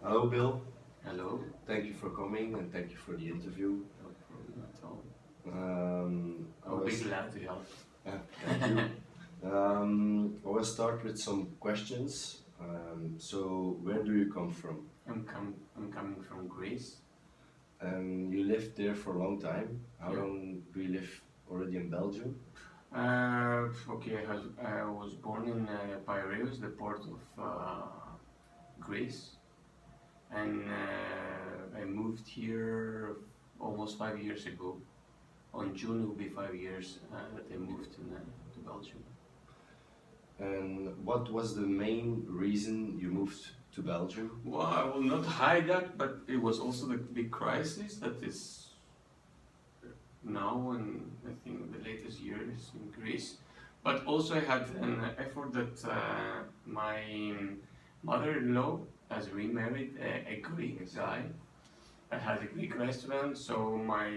Hello, Bill. Hello. Thank you for coming and thank you for the interview. No problem at all. I I'll be was, glad to help. thank you. I will start with some questions. So, where do you come from? I'm coming from Greece. And you lived there for a long time. How Yeah. long do you live already in Belgium? Okay, I was born in Piraeus, the port of Greece, and I moved here almost 5 years ago. On June it will be 5 years that I moved to Belgium. And what was the main reason you moved to Belgium? Well, I will not hide that, but it was also the big crisis that is now and I think the latest years in Greece. But also I had an effort that my mother-in-law has remarried a Greek guy that has a Greek restaurant, so my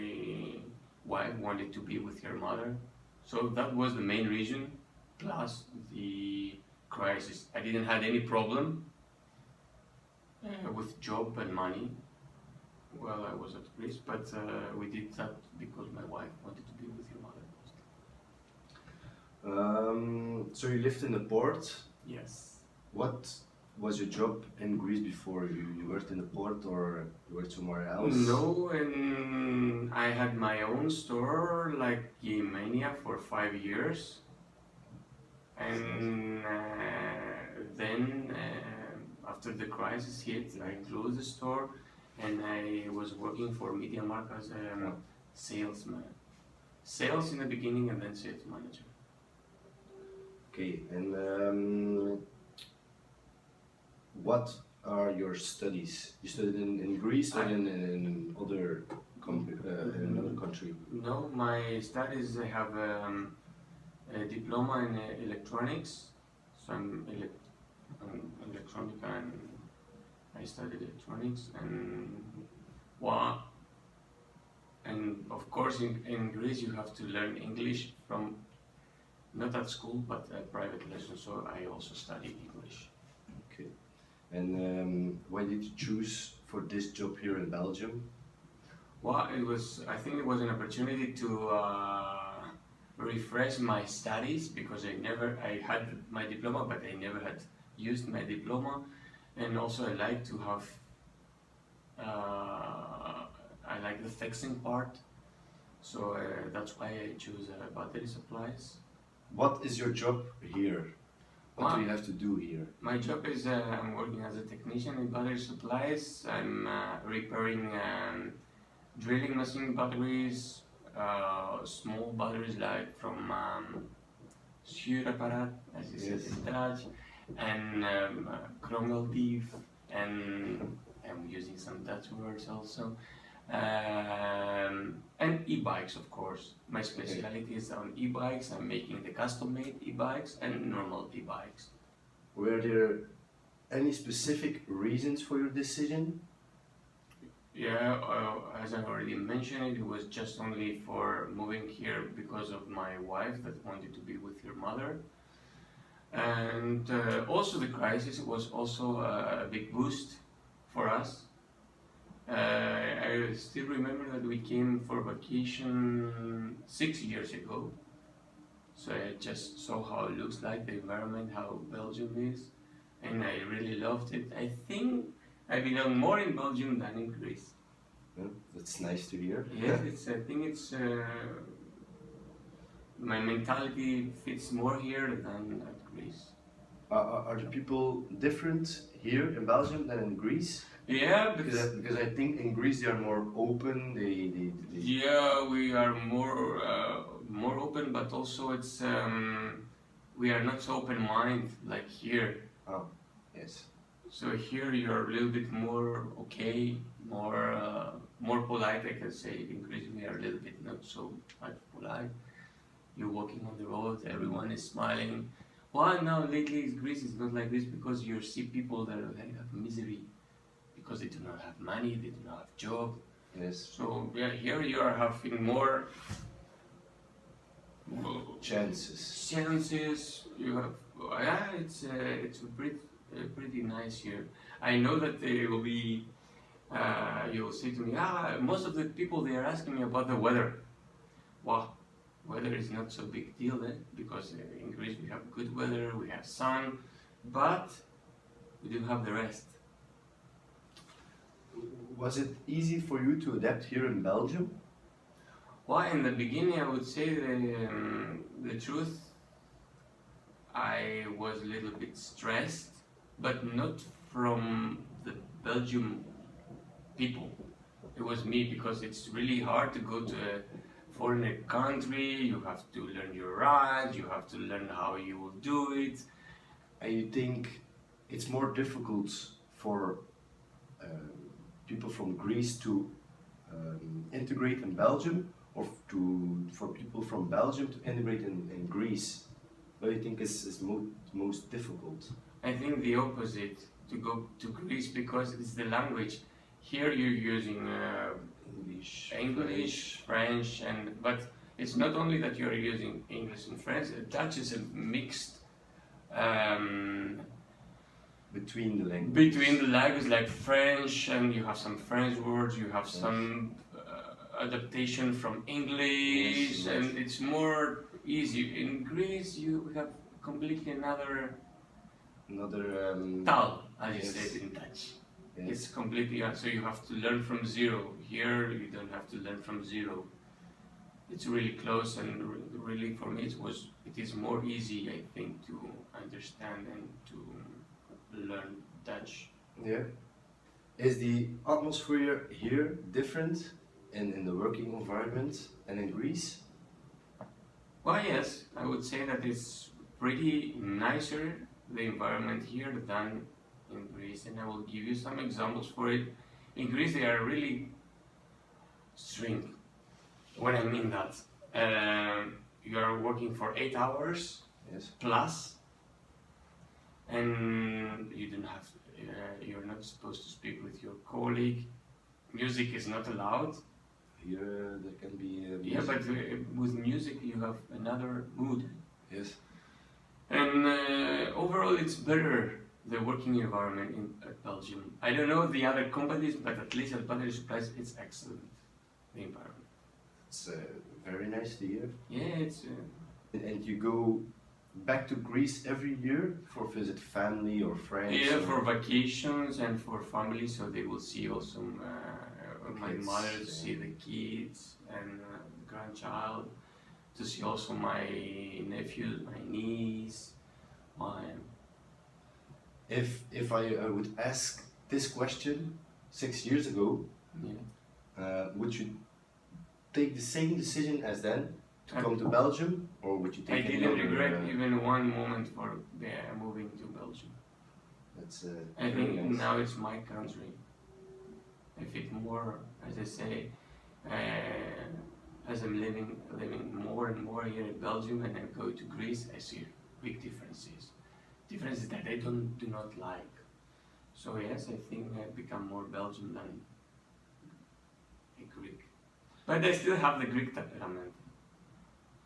wife wanted to be with her mother. So that was the main reason, plus the crisis. I didn't have any problem with job and money while I was at Greece, but we did that because my wife wanted to be with her mother. So you lived in the port. Yes. What was your job in Greece before? You worked in the port or you worked somewhere else? No, and I had my own store like Mania for 5 years, and then after the crisis hit, I closed the store, and I was working for MediaMarkt as a salesman. Sales in the beginning, and then sales manager. Okay, and what are your studies? You studied in Greece or in other in another country? No, my studies, I have a diploma in electronics, so I'm electronic and I studied electronics and of course in Greece you have to learn English from not at school but at private lessons, so I also studied English. Okay, and why did you choose for this job here in Belgium? Well, I think it was an opportunity to refresh my studies because I had my diploma but I never had used my diploma, and also I like to have I like the fixing part, so that's why I choose battery supplies. What is your job here? What do you have to do here? My job is I'm working as a technician in battery supplies. I'm repairing drilling machine batteries, small batteries like from Schuurapparaat, as you said in Dutch, and Krongeldief, and I'm using some Dutch words also, and e-bikes, of course. My specialty is on e-bikes. I'm making the custom-made e-bikes and normal e-bikes. Were there any specific reasons for your decision? Yeah, as I already mentioned, it was just only for moving here because of my wife that wanted to be with her mother. And also the crisis was also a big boost for us. I still remember that we came for vacation 6 years ago. So I just saw how it looks like, the environment, how Belgium is, and I really loved it. I think I belong more in Belgium than in Greece. Yeah, that's nice to hear. Yes, I think it's my mentality fits more here than at Greece. Are the people different here in Belgium than in Greece? Yeah, Because I think in Greece they are more open. Yeah, we are more open, but also it's we are not so open-minded like here. Oh, yes. So here you're a little bit more okay, more polite, I can say. In Greece we are a little bit not so much polite. You're walking on the road, everyone is smiling. Well, now lately Greece is not like this because you see people that have misery because they do not have money, they do not have job. Yes. So yeah, here you are having more chances. You have, yeah, it's a pretty nice here. I know that there will be. You'll say to me, most of the people they are asking me about the weather. Wow, weather is not so big deal because in Greece we have good weather, we have sun, but we do have the rest. Was it easy for you to adapt here in Belgium? Well, in the beginning, I would say the truth, I was a little bit stressed, but not from the Belgium people. It was me because it's really hard to go to a foreign country. You have to learn your rights, you have to learn how you will do it. And you think it's more difficult for people from Greece to integrate in Belgium, or for people from Belgium to integrate in Greece? What do you think is most difficult? I think the opposite, to go to Greece, because it's the language. Here you're using English, French, but it's not only that you're using English and French. Dutch is a mixed between the languages. Between the languages, like French, and you have some French words, you have some adaptation from English, yes. And it's more easy. In Greece, you have completely another taal, as you say it in Dutch. Yes. It's completely, so you have to learn from zero. Here, you don't have to learn from zero. It's really close, and really for me, it is more easy, I think, to understand and to learn Dutch. Yeah. Is the atmosphere here different in the working environment and in Greece? Well, yes, I would say that it's pretty nicer, the environment here, than in Greece, and I will give you some examples for it. In Greece, they are really strict. What I mean that you are working for 8 hours Yes. plus, and you don't have. You're not supposed to speak with your colleague. Music is not allowed. Here there can be Yeah, but with music you have another mood. yes. And overall, it's better, the working environment at Belgium. I don't know the other companies, but at least at Battery Supplies, it's excellent, the environment. It's very nice to hear. Yeah, it's... And you go back to Greece every year for visit family or friends? Yeah, or... for vacations and for family, so they will see also my Kids, mother, to yeah. see the kids and grandchild, to see also my nephews, my niece, my... If I would ask this question 6 years ago, Yeah. would you take the same decision as then to come to Belgium, or would you I take didn't another, regret even one moment for moving to Belgium. That's I very think nice. now it's my country. I feel more, as I say, as I'm living more and more here in Belgium, and I go to Greece, I see big differences. Differences that I do not like. So yes, I think I become more Belgian than a Greek. But I still have the Greek temperament.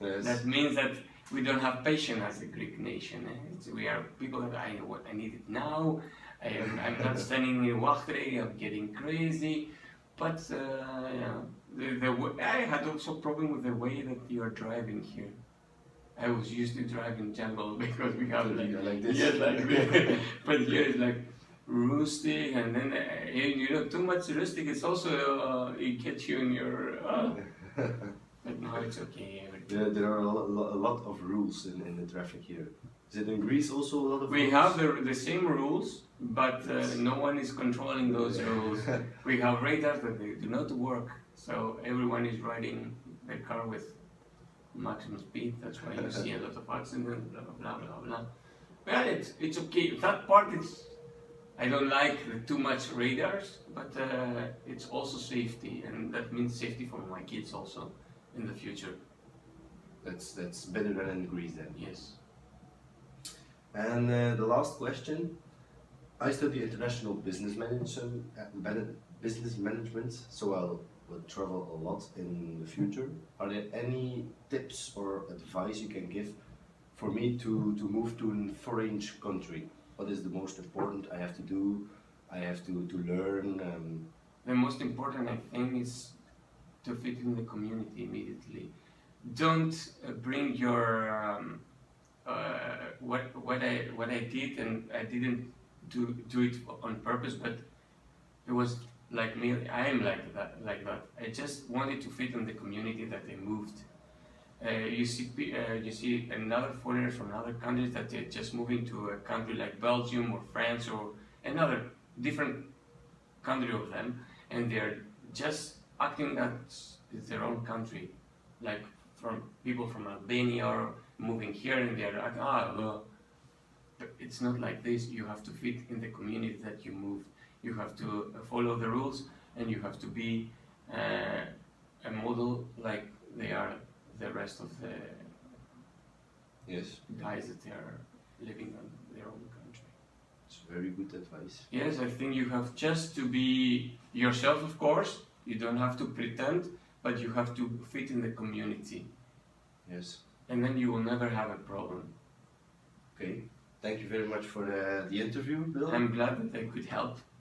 Yes. That means that we don't have patience as a Greek nation. We are people that I need it now. I'm not standing in Wachtre, I'm getting crazy. But I had also problem with the way that you are driving here. I was used to drive in jungle because we have like this. yes, like this. But here it's like rustic, and then too much rustic. It's also it gets you in your. But now it's okay. There are a lot of rules in the traffic here. Is it in Greece also a lot of We rules? have the same rules, but no one is controlling those rules. We have radars that they do not work, so everyone is riding their car with maximum speed. That's why you see a lot of accidents, blah blah blah blah. Well, it's okay. That part I don't like too much radars, but it's also safety, and that means safety for my kids also in the future. That's better than in Greece then. Yes. And the last question. I study international business management, so will travel a lot in the future. Are there any tips or advice you can give for me to move to a foreign country? what is the most important I have to do, I have to learn. The most important, I think, is to fit in the community immediately. Don't bring your what I did, and I didn't do it on purpose, but it was like me. I am like that. I just wanted to fit in the community that I moved. You see another foreigners from other countries that they're just moving to a country like Belgium or France or another different country of them, and they're just acting as it's their own country, like from people from Albania or moving here, and they're like, well, but it's not like this. You have to fit in the community that you moved. You have to follow the rules, and you have to be a model like they are the rest of the Yes, guys that they are living in their own country. it's very good advice. Yes, I think you have just to be yourself, of course. You don't have to pretend, but you have to fit in the community. Yes. And then you will never have a problem. Okay. Thank you very much for the interview, Bill. I'm glad that I could help.